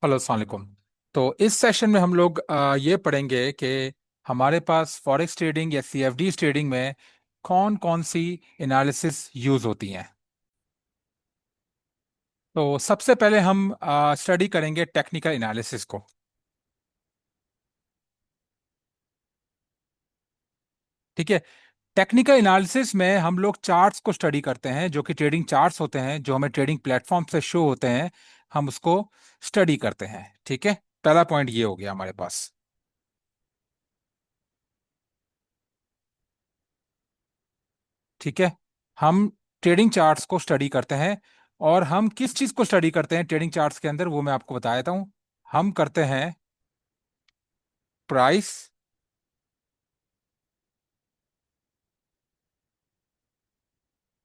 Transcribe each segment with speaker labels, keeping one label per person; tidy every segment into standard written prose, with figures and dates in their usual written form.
Speaker 1: Hello, अस्सलाम वालेकुम। तो इस सेशन में हम लोग ये पढ़ेंगे कि हमारे पास फॉरेक्स ट्रेडिंग या सीएफडी ट्रेडिंग में कौन कौन सी एनालिसिस यूज होती हैं। तो सबसे पहले हम स्टडी करेंगे टेक्निकल एनालिसिस को। ठीक है। टेक्निकल एनालिसिस में हम लोग चार्ट्स को स्टडी करते हैं, जो कि ट्रेडिंग चार्ट्स होते हैं, जो हमें ट्रेडिंग प्लेटफॉर्म से शो होते हैं। हम उसको स्टडी करते हैं। ठीक है। पहला पॉइंट ये हो गया हमारे पास। ठीक है। हम ट्रेडिंग चार्ट्स को स्टडी करते हैं। और हम किस चीज को स्टडी करते हैं ट्रेडिंग चार्ट्स के अंदर, वो मैं आपको बता देता हूं। हम करते हैं प्राइस,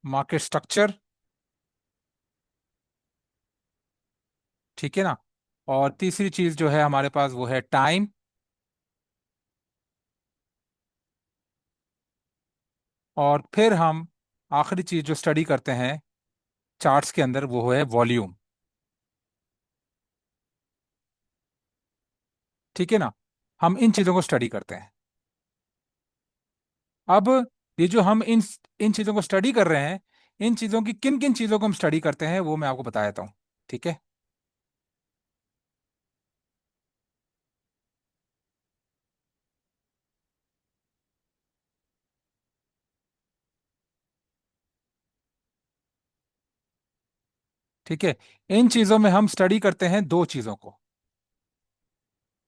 Speaker 1: मार्केट स्ट्रक्चर। ठीक है ना। और तीसरी चीज जो है हमारे पास वो है टाइम। और फिर हम आखिरी चीज जो स्टडी करते हैं चार्ट्स के अंदर वो है वॉल्यूम। ठीक है ना। हम इन चीजों को स्टडी करते हैं। अब ये जो हम इन इन चीजों को स्टडी कर रहे हैं, इन चीजों की किन किन चीजों को हम स्टडी करते हैं वो मैं आपको बता देता हूँ। ठीक है। ठीक है। इन चीजों में हम स्टडी करते हैं दो चीजों को।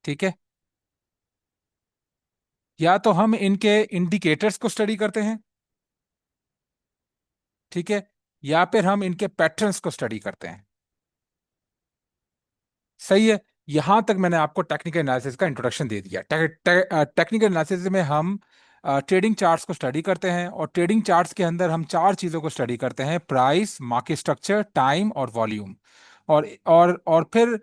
Speaker 1: ठीक है। या तो हम इनके इंडिकेटर्स को स्टडी करते हैं। ठीक है। या फिर हम इनके पैटर्न्स को स्टडी करते हैं। सही है। यहां तक मैंने आपको टेक्निकल एनालिसिस का इंट्रोडक्शन दे दिया। टेक्निकल एनालिसिस में हम ट्रेडिंग चार्ट्स को स्टडी करते हैं, और ट्रेडिंग चार्ट्स के अंदर हम चार चीजों को स्टडी करते हैं: प्राइस, मार्केट स्ट्रक्चर, टाइम और वॉल्यूम। और फिर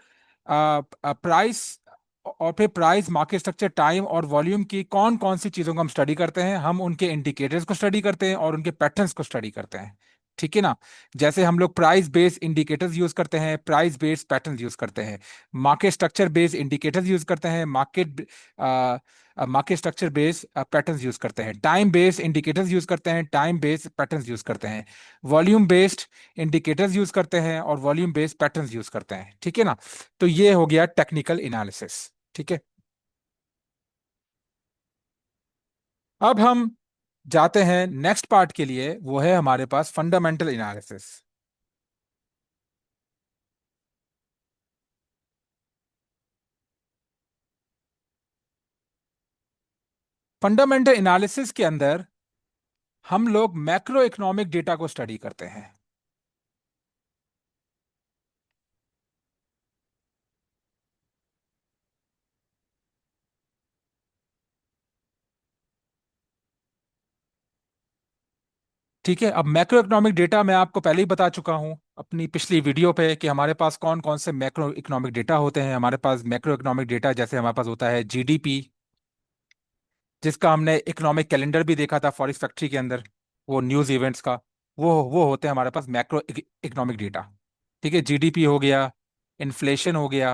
Speaker 1: प्राइस, और फिर प्राइस, मार्केट स्ट्रक्चर, टाइम और वॉल्यूम की कौन कौन सी चीजों को हम स्टडी करते हैं, हम उनके इंडिकेटर्स को स्टडी करते हैं और उनके पैटर्न्स को स्टडी करते हैं। ठीक है ना। जैसे हम लोग प्राइस बेस्ड इंडिकेटर्स यूज करते हैं, प्राइस बेस्ड पैटर्न्स यूज करते हैं। Market structure based indicators use करते हैं, market structure based patterns use करते हैं। टाइम बेस्ड इंडिकेटर्स यूज करते हैं, टाइम बेस्ड पैटर्न्स यूज करते हैं। वॉल्यूम बेस्ड इंडिकेटर्स यूज करते हैं और वॉल्यूम बेस्ड पैटर्न्स यूज करते हैं। ठीक है ना। तो ये हो गया टेक्निकल एनालिसिस। ठीक है। अब हम जाते हैं नेक्स्ट पार्ट के लिए, वो है हमारे पास फंडामेंटल एनालिसिस। फंडामेंटल एनालिसिस के अंदर हम लोग मैक्रो इकोनॉमिक डेटा को स्टडी करते हैं। ठीक है। अब मैक्रो इकोनॉमिक डेटा मैं आपको पहले ही बता चुका हूं अपनी पिछली वीडियो पे कि हमारे पास कौन कौन से मैक्रो इकोनॉमिक डेटा होते हैं। हमारे पास मैक्रो इकोनॉमिक डेटा जैसे हमारे पास होता है जीडीपी, जिसका हमने इकोनॉमिक कैलेंडर भी देखा था फॉरेक्स फैक्ट्री के अंदर, वो न्यूज़ इवेंट्स का। वो होते हैं हमारे पास मैक्रो इकोनॉमिक डेटा। ठीक है। जीडीपी हो गया, इन्फ्लेशन हो गया।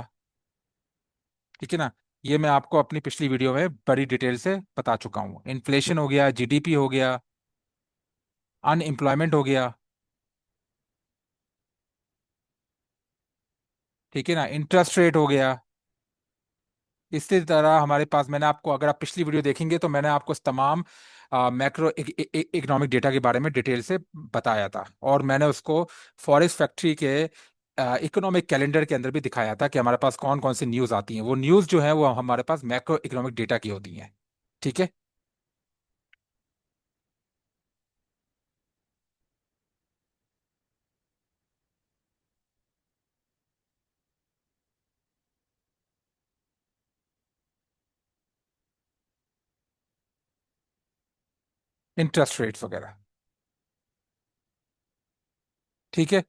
Speaker 1: ठीक है ना। ये मैं आपको अपनी पिछली वीडियो में बड़ी डिटेल से बता चुका हूँ। इन्फ्लेशन हो गया, जीडीपी हो गया, अनएम्प्लॉयमेंट हो गया। ठीक है ना। इंटरेस्ट रेट हो गया। इसी तरह हमारे पास, मैंने आपको, अगर आप पिछली वीडियो देखेंगे तो मैंने आपको इस तमाम मैक्रो इकोनॉमिक डेटा के बारे में डिटेल से बताया था, और मैंने उसको फॉरेस्ट फैक्ट्री के इकोनॉमिक कैलेंडर के अंदर भी दिखाया था कि हमारे पास कौन कौन सी न्यूज़ आती हैं। वो न्यूज़ जो है वो हमारे पास मैक्रो इकोनॉमिक डेटा की होती हैं। ठीक है। इंटरेस्ट रेट्स वगैरह। ठीक है।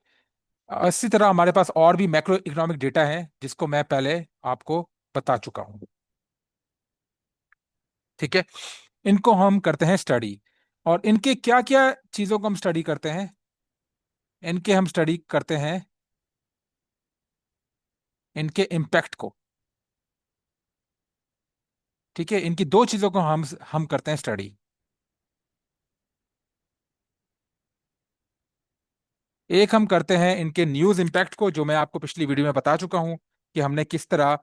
Speaker 1: इसी तरह हमारे पास और भी मैक्रो इकोनॉमिक डेटा है जिसको मैं पहले आपको बता चुका हूँ। ठीक है। इनको हम करते हैं स्टडी। और इनके क्या क्या चीजों को हम स्टडी करते हैं, इनके हम स्टडी करते हैं इनके इम्पैक्ट को। ठीक है, इनकी दो चीजों को हम करते हैं स्टडी। एक हम करते हैं इनके न्यूज इम्पैक्ट को, जो मैं आपको पिछली वीडियो में बता चुका हूं कि हमने किस तरह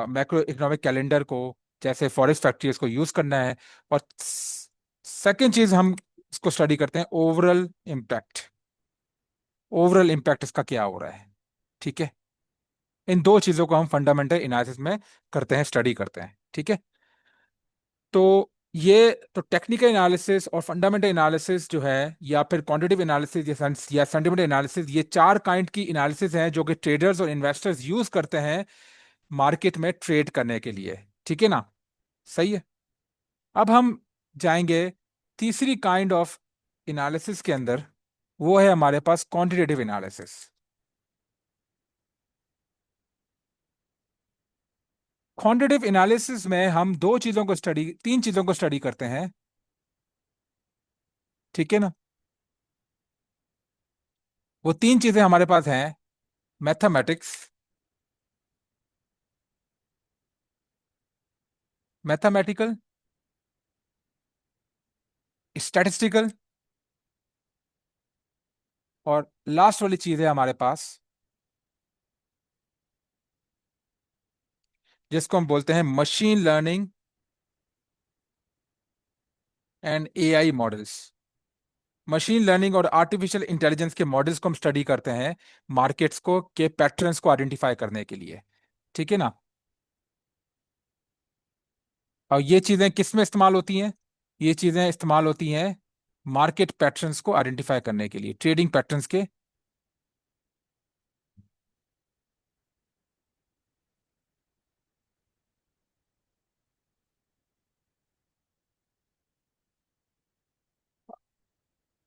Speaker 1: मैक्रो इकोनॉमिक कैलेंडर को, जैसे फॉरेस्ट फैक्ट्रीज को यूज करना है। और सेकंड चीज हम इसको स्टडी करते हैं ओवरऑल इम्पैक्ट। ओवरऑल इम्पैक्ट इसका क्या हो रहा है। ठीक है, इन दो चीजों को हम फंडामेंटल एनालिसिस में करते हैं, स्टडी करते हैं। ठीक है, तो ये तो टेक्निकल एनालिसिस और फंडामेंटल एनालिसिस जो है, या फिर क्वांटिटेटिव एनालिसिस या सेंटिमेंटल एनालिसिस, ये चार काइंड की एनालिसिस हैं जो कि ट्रेडर्स और इन्वेस्टर्स यूज करते हैं मार्केट में ट्रेड करने के लिए। ठीक है ना, सही है। अब हम जाएंगे तीसरी काइंड ऑफ एनालिसिस के अंदर, वो है हमारे पास क्वांटिटेटिव एनालिसिस। क्वांटिटेटिव एनालिसिस में हम दो चीजों को स्टडी, तीन चीजों को स्टडी करते हैं। ठीक है ना, वो तीन चीजें हमारे पास हैं: मैथमेटिक्स, मैथमेटिकल, स्टैटिस्टिकल, और लास्ट वाली चीज है हमारे पास जिसको हम बोलते हैं machine learning and AI models. Machine learning और आर्टिफिशियल इंटेलिजेंस के मॉडल्स को हम स्टडी करते हैं मार्केट्स को के पैटर्न्स को आइडेंटिफाई करने के लिए। ठीक है ना, और ये चीजें किस में इस्तेमाल होती हैं? ये चीजें इस्तेमाल होती हैं मार्केट पैटर्न्स को आइडेंटिफाई करने के लिए, ट्रेडिंग पैटर्न्स के।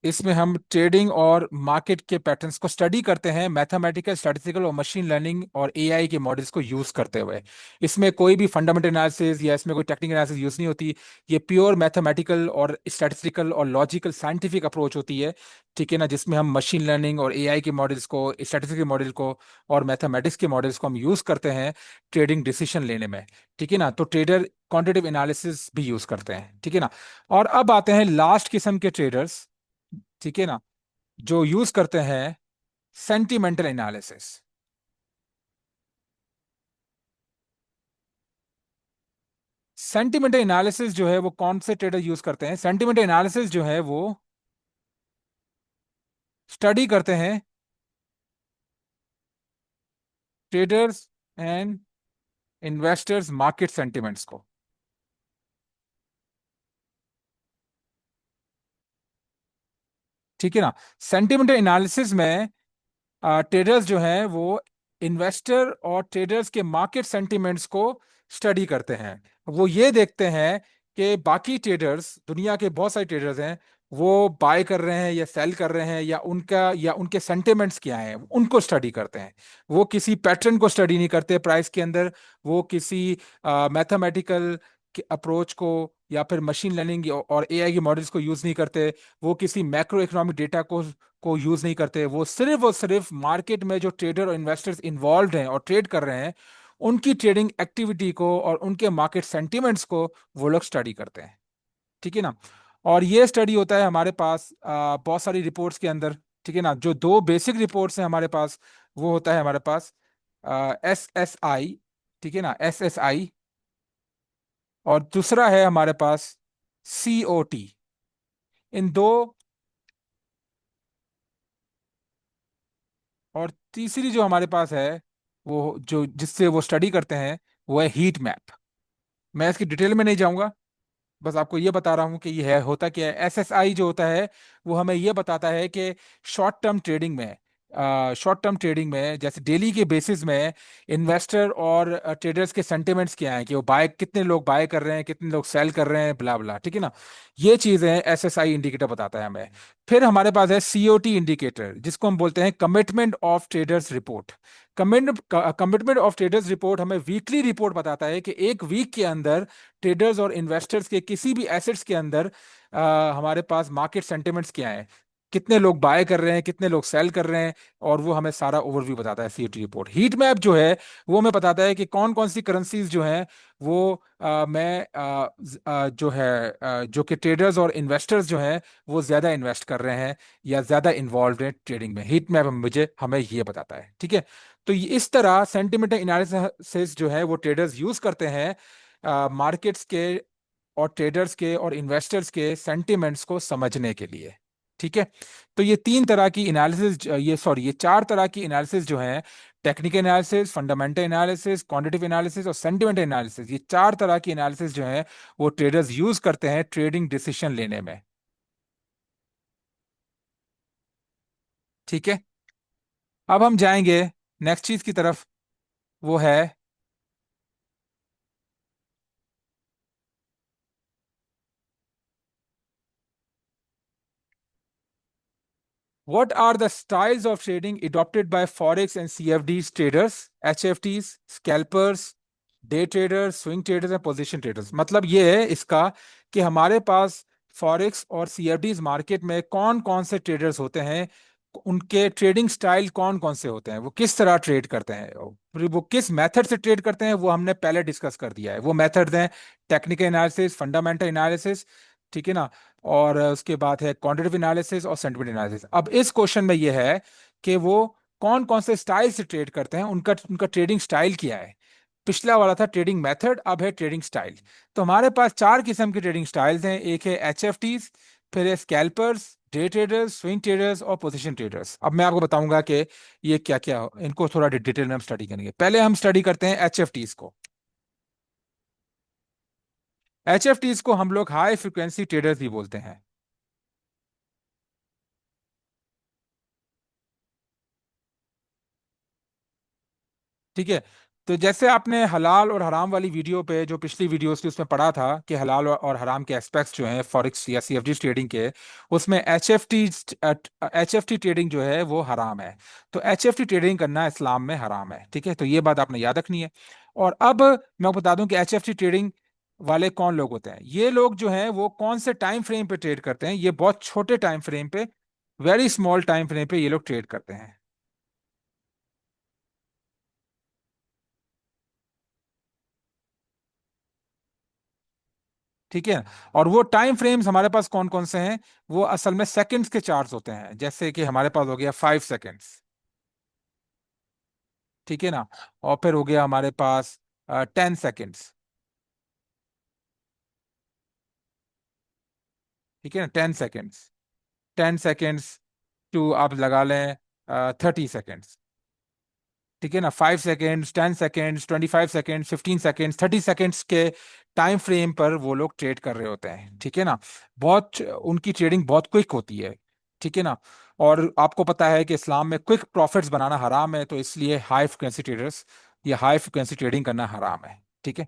Speaker 1: इसमें हम ट्रेडिंग और मार्केट के पैटर्न्स को स्टडी करते हैं मैथमेटिकल, स्टैटिस्टिकल और मशीन लर्निंग और एआई के मॉडल्स को यूज करते हुए। इसमें कोई भी फंडामेंटल एनालिसिस या इसमें कोई टेक्निकल एनालिसिस यूज नहीं होती। ये प्योर मैथमेटिकल और स्टैटिस्टिकल और लॉजिकल साइंटिफिक अप्रोच होती है। ठीक है ना, जिसमें हम मशीन लर्निंग और एआई के मॉडल्स को, स्टैटिस्टिकल मॉडल को और मैथमेटिक्स के मॉडल्स को हम यूज करते हैं ट्रेडिंग डिसीजन लेने में। ठीक है ना, तो ट्रेडर क्वांटिटेटिव एनालिसिस भी यूज करते हैं। ठीक है ना, और अब आते हैं लास्ट किस्म के ट्रेडर्स। ठीक है ना, जो यूज करते हैं सेंटिमेंटल एनालिसिस। सेंटिमेंटल एनालिसिस जो है वो कौन से ट्रेडर यूज करते हैं? सेंटिमेंटल एनालिसिस जो है वो स्टडी करते हैं traders and investors market sentiments को। ठीक है ना, सेंटिमेंटल एनालिसिस में ट्रेडर्स जो हैं वो इन्वेस्टर और ट्रेडर्स के मार्केट सेंटिमेंट्स को स्टडी करते हैं। वो ये देखते हैं कि बाकी ट्रेडर्स, दुनिया के बहुत सारे ट्रेडर्स हैं, वो बाय कर रहे हैं या सेल कर रहे हैं, या उनके सेंटिमेंट्स क्या हैं, उनको स्टडी करते हैं। वो किसी पैटर्न को स्टडी नहीं करते प्राइस के अंदर। वो किसी मैथमेटिकल अप्रोच को या फिर मशीन लर्निंग और एआई के मॉडल्स को यूज नहीं करते। वो किसी मैक्रो इकोनॉमिक डेटा को यूज नहीं करते। वो सिर्फ और सिर्फ मार्केट में जो ट्रेडर और इन्वेस्टर्स इन्वॉल्व हैं और ट्रेड कर रहे हैं, उनकी ट्रेडिंग एक्टिविटी को और उनके मार्केट सेंटिमेंट्स को वो लोग स्टडी करते हैं। ठीक है ना, और ये स्टडी होता है हमारे पास बहुत सारी रिपोर्ट्स के अंदर। ठीक है ना, जो दो बेसिक रिपोर्ट्स हैं हमारे पास, वो होता है हमारे पास SSI। ठीक है ना, SSI, और दूसरा है हमारे पास COT। इन दो, और तीसरी जो हमारे पास है, वो जो जिससे वो स्टडी करते हैं, वो है हीट मैप। मैं इसकी डिटेल में नहीं जाऊंगा, बस आपको ये बता रहा हूँ कि ये है, होता क्या है। SSI जो होता है वो हमें ये बताता है कि शॉर्ट टर्म ट्रेडिंग में जैसे डेली के बेसिस में इन्वेस्टर और ट्रेडर्स के सेंटिमेंट्स क्या हैं, कि वो बाय, कितने लोग बाय कर रहे हैं, कितने लोग सेल कर रहे हैं, ब्ला ब्ला। ठीक है ना, ये चीजें SSI इंडिकेटर बताता है हमें। फिर हमारे पास है COT इंडिकेटर, जिसको हम बोलते हैं commitment of traders report. Commitment of traders report हमें वीकली रिपोर्ट बताता है कि एक वीक के अंदर ट्रेडर्स और इन्वेस्टर्स के किसी भी एसेट्स के अंदर हमारे पास मार्केट सेंटिमेंट्स क्या है। कितने लोग बाय कर रहे हैं, कितने लोग सेल कर रहे हैं, और वो हमें सारा ओवरव्यू बताता है सीटी रिपोर्ट। हीट मैप जो है वो हमें बताता है कि कौन कौन सी करेंसीज जो हैं वो मैं जो है जो कि ट्रेडर्स और इन्वेस्टर्स जो हैं वो ज्यादा इन्वेस्ट कर रहे हैं या ज्यादा इन्वॉल्व हैं ट्रेडिंग में। हीट मैप मुझे हमें ये बताता है, ठीक है। तो इस तरह सेंटिमेंटल एनालिसिस जो है वो ट्रेडर्स यूज करते हैं मार्केट्स के और ट्रेडर्स के और इन्वेस्टर्स के सेंटिमेंट्स को समझने के लिए, ठीक है। तो ये तीन तरह की एनालिसिस, ये चार तरह की एनालिसिस जो है, technical analysis, fundamental analysis, quantitative analysis और सेंटिमेंटल एनालिसिस, ये चार तरह की एनालिसिस जो है वो ट्रेडर्स यूज करते हैं ट्रेडिंग डिसीजन लेने में, ठीक है। अब हम जाएंगे नेक्स्ट चीज की तरफ, वो है what are the styles of trading adopted by forex and CFDs traders, HFTs, scalpers, day traders, swing traders and position traders. मतलब ये है इसका कि हमारे पास फॉरेक्स और सीएफडीज मार्केट में कौन कौन से ट्रेडर्स होते हैं, उनके ट्रेडिंग स्टाइल कौन कौन से होते हैं, वो किस तरह ट्रेड करते हैं, फिर वो किस मेथड से ट्रेड करते हैं, वो हमने पहले डिस्कस कर दिया है। वो मेथड्स हैं टेक्निकल एनालिसिस, फंडामेंटल एनालिसिस, ठीक है ना, और उसके बाद है क्वांटिटेटिव एनालिसिस और सेंटिमेंट एनालिसिस। अब इस क्वेश्चन में ये है कि वो कौन कौन से स्टाइल से ट्रेड करते हैं, उनका उनका ट्रेडिंग स्टाइल क्या है। पिछला वाला था ट्रेडिंग मेथड, अब है ट्रेडिंग स्टाइल। तो हमारे पास चार किस्म के ट्रेडिंग स्टाइल्स हैं। एक है एचएफटीज, फिर है scalpers, day traders, swing traders और पोजीशन ट्रेडर्स। अब मैं आपको बताऊंगा कि ये क्या क्या हो, इनको थोड़ा डिटेल में हम स्टडी करेंगे। पहले हम स्टडी करते हैं एचएफटीज को। एचएफटीज को हम लोग हाई फ्रिक्वेंसी ट्रेडर्स भी बोलते हैं, ठीक है। तो जैसे आपने हलाल और हराम वाली वीडियो पे, जो पिछली वीडियोस थी उसमें पढ़ा था कि हलाल और हराम के एस्पेक्ट्स जो हैं फॉरेक्स या सीएफडी ट्रेडिंग के, उसमें एचएफटी ट्रेडिंग जो है वो हराम है। तो एचएफटी ट्रेडिंग करना इस्लाम में हराम है, ठीक है। तो ये बात आपने याद रखनी है। और अब मैं आपको बता दूं कि एचएफटी ट्रेडिंग वाले कौन लोग होते हैं। ये लोग जो हैं वो कौन से टाइम फ्रेम पे ट्रेड करते हैं, ये बहुत छोटे टाइम फ्रेम पे, वेरी स्मॉल टाइम फ्रेम पे ये लोग ट्रेड करते हैं, ठीक है। और वो टाइम फ्रेम्स हमारे पास कौन कौन से हैं, वो असल में सेकंड्स के चार्ट्स होते हैं। जैसे कि हमारे पास हो गया 5 सेकंड्स, ठीक है ना, और फिर हो गया हमारे पास 10 सेकंड्स, ठीक है ना, 10 सेकंड्स, 10 सेकंड्स टू आप लगा लें 30 सेकंड्स, ठीक है ना। 5 seconds, 10 seconds, 25 seconds, 15 seconds, 30 seconds के टाइम फ्रेम पर वो लोग ट्रेड कर रहे होते हैं, ठीक है ना। बहुत उनकी ट्रेडिंग बहुत क्विक होती है, ठीक है ना। और आपको पता है कि इस्लाम में क्विक प्रॉफिट्स बनाना हराम है, तो इसलिए हाई फ्रिक्वेंसी ट्रेडर्स या हाई फ्रिक्वेंसी ट्रेडिंग करना हराम है, ठीक है।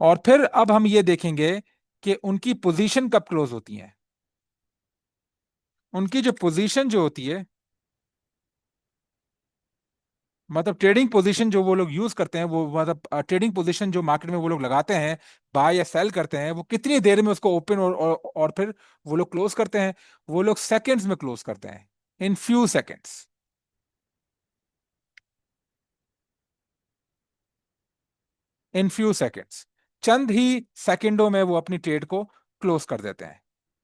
Speaker 1: और फिर अब हम ये देखेंगे कि उनकी पोजीशन कब क्लोज होती है। उनकी जो पोजीशन जो होती है, मतलब ट्रेडिंग पोजीशन जो वो लोग यूज करते हैं, वो मतलब ट्रेडिंग पोजीशन जो मार्केट में वो लोग लगाते हैं, बाय या सेल करते हैं, वो कितनी देर में उसको ओपन और फिर वो लोग क्लोज करते हैं। वो लोग सेकंड्स में क्लोज करते हैं, in few seconds, in few seconds, चंद ही सेकंडों में वो अपनी ट्रेड को क्लोज कर देते हैं,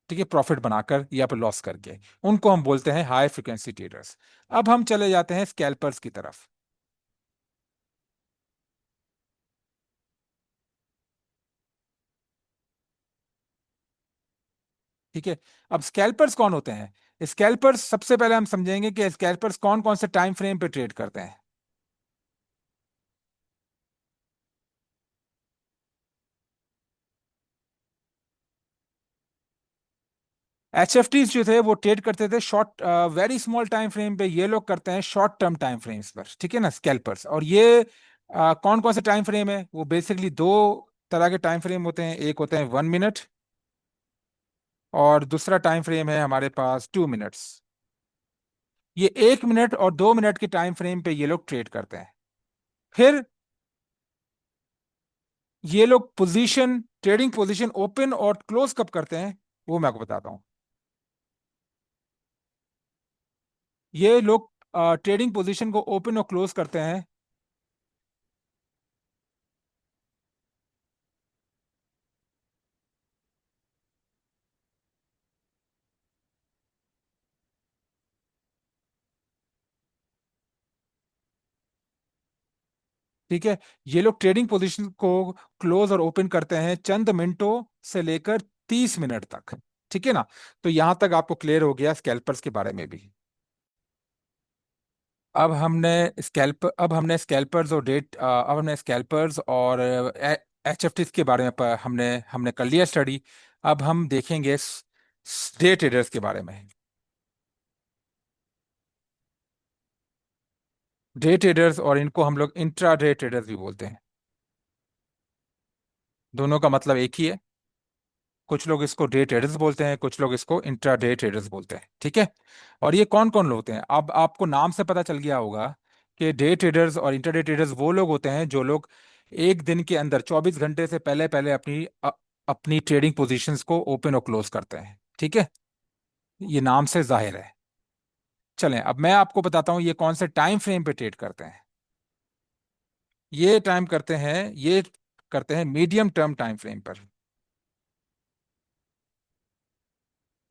Speaker 1: ठीक है, प्रॉफिट बनाकर या फिर लॉस करके। उनको हम बोलते हैं हाई फ्रिक्वेंसी ट्रेडर्स। अब हम चले जाते हैं स्कैल्पर्स की तरफ, ठीक है। अब स्कैल्पर्स कौन होते हैं। स्कैल्पर्स सबसे पहले हम समझेंगे कि स्कैल्पर्स कौन कौन से टाइम फ्रेम पे ट्रेड करते हैं। एचएफटीज जो थे वो ट्रेड करते थे short, very small time frame पे। ये लोग करते हैं शॉर्ट टर्म टाइम फ्रेम्स पर, ठीक है ना, स्कैल्पर्स। और ये कौन कौन से टाइम फ्रेम है, वो बेसिकली दो तरह के टाइम फ्रेम होते हैं। एक होते हैं 1 मिनट, और दूसरा टाइम फ्रेम है हमारे पास 2 मिनट्स। ये 1 मिनट और 2 मिनट के टाइम फ्रेम पे ये लोग ट्रेड करते हैं। फिर ये लोग पोजीशन, ट्रेडिंग पोजीशन ओपन और क्लोज कब करते हैं, वो मैं आपको बताता हूं। ये लोग ट्रेडिंग पोजीशन को ओपन और क्लोज करते हैं। ठीक है, ये लोग ट्रेडिंग पोजीशन को क्लोज और ओपन करते हैं चंद मिनटों से लेकर 30 मिनट तक। ठीक है ना। तो यहां तक आपको क्लियर हो गया स्कैल्पर्स के बारे में भी। अब हमने स्कैल्पर्स और अब हमने स्कैल्पर्स और HFTs के बारे में हमने हमने कर लिया स्टडी। अब हम देखेंगे डे ट्रेडर्स के बारे में। डे ट्रेडर्स, और इनको हम लोग इंट्रा डे ट्रेडर्स भी बोलते हैं। दोनों का मतलब एक ही है। कुछ लोग इसको डे ट्रेडर्स बोलते हैं, कुछ लोग इसको इंट्रा डे ट्रेडर्स बोलते हैं। ठीक है। और ये कौन कौन लोग होते हैं, अब आपको नाम से पता चल गया होगा कि डे ट्रेडर्स और इंट्रा डे ट्रेडर्स वो लोग होते हैं जो लोग एक दिन के अंदर 24 घंटे से पहले पहले अपनी ट्रेडिंग पोजीशंस को ओपन और क्लोज करते हैं। ठीक है, ये नाम से जाहिर है। चलें, अब मैं आपको बताता हूं ये कौन से टाइम फ्रेम पे ट्रेड करते हैं। ये करते हैं मीडियम टर्म टाइम फ्रेम पर।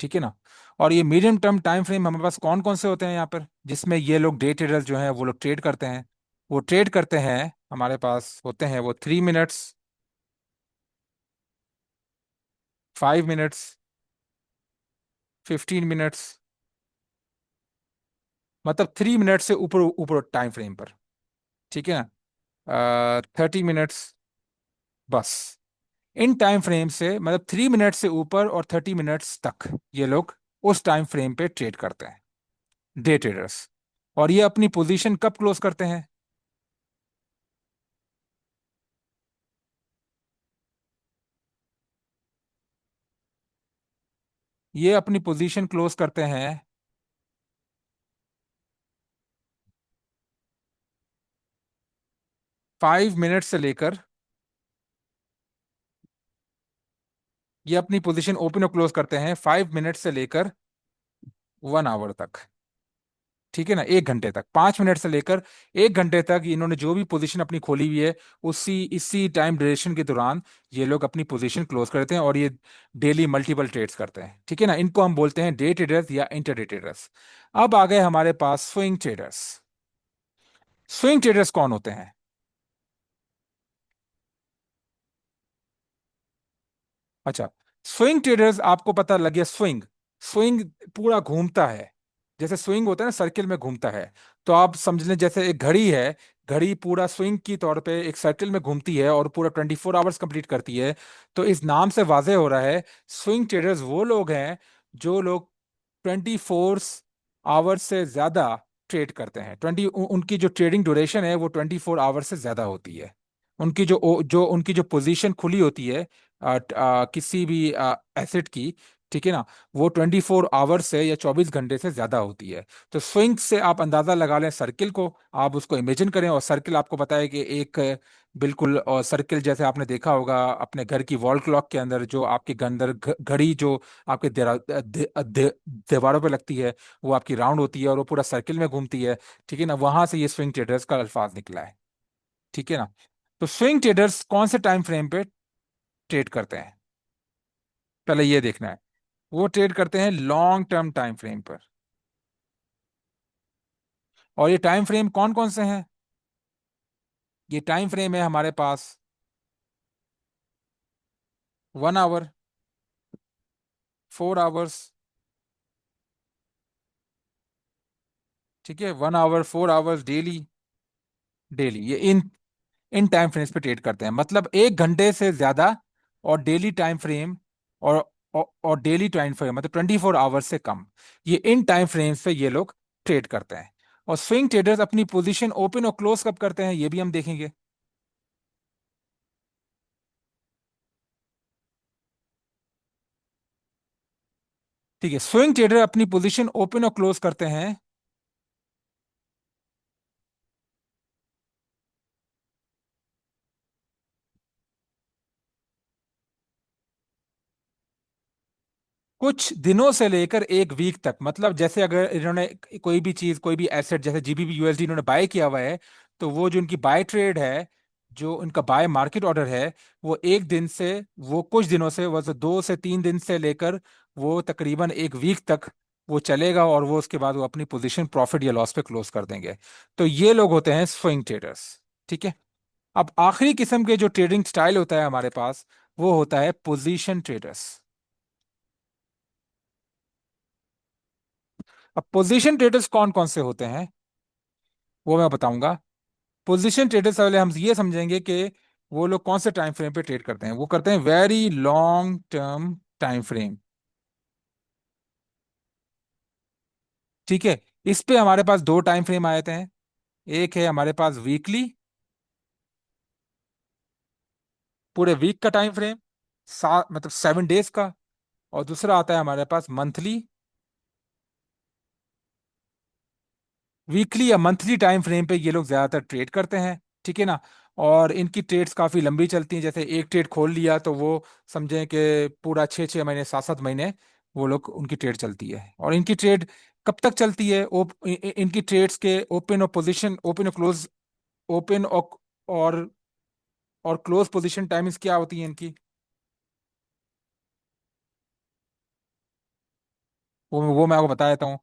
Speaker 1: ठीक है ना। और ये मीडियम टर्म टाइम फ्रेम हमारे पास कौन कौन से होते हैं यहाँ पर, जिसमें ये लोग डे ट्रेडर्स जो हैं वो लोग ट्रेड करते हैं। वो ट्रेड करते हैं, हमारे पास होते हैं वो 3 मिनट्स, 5 मिनट्स, 15 मिनट्स, मतलब 3 मिनट से ऊपर ऊपर टाइम फ्रेम पर। ठीक है ना। 30 मिनट्स, बस। इन टाइम फ्रेम से मतलब 3 मिनट से ऊपर और 30 मिनट्स तक ये लोग उस टाइम फ्रेम पे ट्रेड करते हैं, डे ट्रेडर्स। और ये अपनी पोजीशन कब क्लोज करते हैं? ये अपनी पोजीशन क्लोज करते हैं 5 मिनट से लेकर, ये अपनी पोजीशन ओपन और क्लोज करते हैं 5 मिनट से लेकर 1 आवर तक। ठीक है ना, 1 घंटे तक, 5 मिनट से लेकर 1 घंटे तक इन्होंने जो भी पोजीशन अपनी खोली हुई है, उसी इसी टाइम ड्यूरेशन के दौरान ये लोग अपनी पोजीशन क्लोज करते हैं, और ये डेली मल्टीपल ट्रेड्स करते हैं। ठीक है ना, इनको हम बोलते हैं डे ट्रेडर्स या इंटरडे ट्रेडर्स। अब आ गए हमारे पास स्विंग ट्रेडर्स। स्विंग ट्रेडर्स कौन होते हैं? अच्छा, स्विंग ट्रेडर्स, आपको पता लग गया स्विंग। स्विंग पूरा घूमता है, जैसे स्विंग होता है ना, सर्किल में घूमता है। तो आप समझ लें जैसे एक घड़ी है, घड़ी पूरा स्विंग की तौर पे एक सर्किल में घूमती है और पूरा 24 आवर्स कंप्लीट करती है। तो इस नाम से वाजह हो रहा है, स्विंग ट्रेडर्स वो लोग हैं जो लोग 24 आवर्स से ज्यादा ट्रेड करते हैं। उनकी जो ट्रेडिंग ड्यूरेशन है वो 24 आवर्स से ज्यादा होती है। उनकी जो पोजीशन खुली होती है किसी भी एसेट की, ठीक है ना, वो 24 आवर्स से या 24 घंटे से ज्यादा होती है। तो स्विंग से आप अंदाजा लगा लें सर्किल को, आप उसको इमेजिन करें, और सर्किल आपको पता है कि एक बिल्कुल, और सर्किल जैसे आपने देखा होगा अपने घर की वॉल क्लॉक के अंदर, जो आपके अंदर घड़ी जो आपके दीवारों पे लगती है, वो आपकी राउंड होती है और वो पूरा सर्किल में घूमती है। ठीक है ना, वहां से ये स्विंग ट्रेडर्स का अल्फाज निकला है। ठीक है ना। तो स्विंग ट्रेडर्स कौन से टाइम फ्रेम पे ट्रेड करते हैं, पहले ये देखना है। वो ट्रेड करते हैं लॉन्ग टर्म टाइम फ्रेम पर। और ये टाइम फ्रेम कौन कौन से हैं? ये टाइम फ्रेम है हमारे पास 1 आवर, 4 आवर्स। ठीक है, 1 आवर, 4 आवर्स, डेली। डेली ये इन टाइम फ्रेम्स पे ट्रेड करते हैं, मतलब 1 घंटे से ज्यादा, और डेली टाइम फ्रेम, और डेली टाइम फ्रेम मतलब 24 आवर्स से कम। ये इन टाइम फ्रेम्स पे ये लोग ट्रेड करते हैं। और स्विंग ट्रेडर्स अपनी पोजीशन ओपन और क्लोज कब करते हैं ये भी हम देखेंगे। ठीक है, स्विंग ट्रेडर अपनी पोजीशन ओपन और क्लोज करते हैं कुछ दिनों से लेकर एक वीक तक, मतलब जैसे अगर इन्होंने कोई भी चीज, कोई भी एसेट जैसे जीबीपी यूएसडी इन्होंने बाय किया हुआ है, तो वो जो उनकी बाय ट्रेड है, जो उनका बाय मार्केट ऑर्डर है, वो एक दिन से, वो कुछ दिनों से, वो तो 2 से 3 दिन से लेकर वो तकरीबन एक वीक तक वो चलेगा, और वो उसके बाद वो अपनी पोजीशन प्रॉफिट या लॉस पे क्लोज कर देंगे। तो ये लोग होते हैं स्विंग ट्रेडर्स। ठीक है। अब आखिरी किस्म के जो ट्रेडिंग स्टाइल होता है हमारे पास, वो होता है पोजीशन ट्रेडर्स। अब पोजीशन ट्रेडर्स कौन कौन से होते हैं वो मैं बताऊंगा। पोजीशन ट्रेडर्स वाले हम ये समझेंगे कि वो लोग कौन से टाइम फ्रेम पे ट्रेड करते हैं। वो करते हैं very long term time frame. ठीक है। इस पे हमारे पास दो टाइम फ्रेम आए थे। एक है हमारे पास वीकली, पूरे वीक का टाइम फ्रेम, मतलब 7 डेज का। और दूसरा आता है हमारे पास मंथली। वीकली या मंथली टाइम फ्रेम पे ये लोग ज्यादातर ट्रेड करते हैं। ठीक है ना। और इनकी ट्रेड्स काफी लंबी चलती हैं। जैसे एक ट्रेड खोल लिया तो वो समझें कि पूरा 6 6 महीने, 7 7 महीने वो लोग, उनकी ट्रेड चलती है। और इनकी ट्रेड कब तक चलती है? इनकी ट्रेड्स के ओपन और पोजीशन, ओपन और क्लोज, ओपन और और क्लोज पोजीशन टाइमिंग्स क्या होती हैं इनकी? वो मैं आपको बता देता हूँ।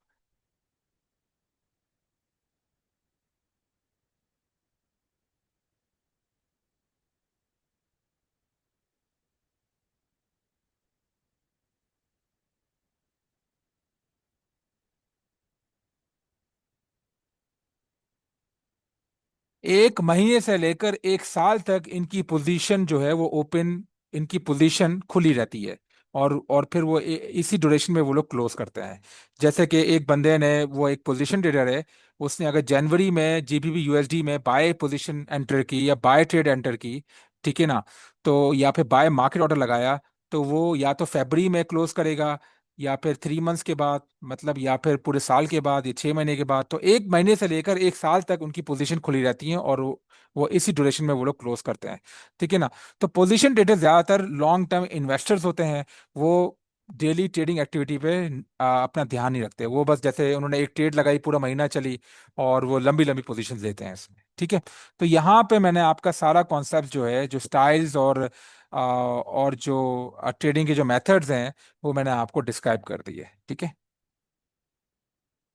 Speaker 1: एक महीने से लेकर एक साल तक इनकी पोजीशन जो है वो ओपन, इनकी पोजीशन खुली रहती है। और फिर वो इसी ड्यूरेशन में वो लोग क्लोज करते हैं। जैसे कि एक बंदे ने, वो एक पोजीशन ट्रेडर है, उसने अगर जनवरी में जीबीपी यूएसडी में बाय पोजीशन एंटर की या बाय ट्रेड एंटर की, ठीक है ना, तो या फिर बाय मार्केट ऑर्डर लगाया, तो वो या तो फरवरी में क्लोज करेगा, या फिर 3 मंथ्स के बाद, मतलब या फिर पूरे साल के बाद, या 6 महीने के बाद। तो एक महीने से लेकर एक साल तक उनकी पोजीशन खुली रहती है, और वो इसी ड्यूरेशन में वो लोग क्लोज करते हैं। ठीक है ना। तो पोजीशन ट्रेडर ज्यादातर लॉन्ग टर्म इन्वेस्टर्स होते हैं। वो डेली ट्रेडिंग एक्टिविटी पे अपना ध्यान नहीं रखते। वो बस जैसे उन्होंने एक ट्रेड लगाई, पूरा महीना चली, और वो लंबी लंबी पोजीशन लेते हैं इसमें। ठीक है। तो यहाँ पे मैंने आपका सारा कॉन्सेप्ट जो है, जो स्टाइल्स और जो ट्रेडिंग के जो मेथड्स हैं, वो मैंने आपको डिस्क्राइब कर दी है। ठीक है।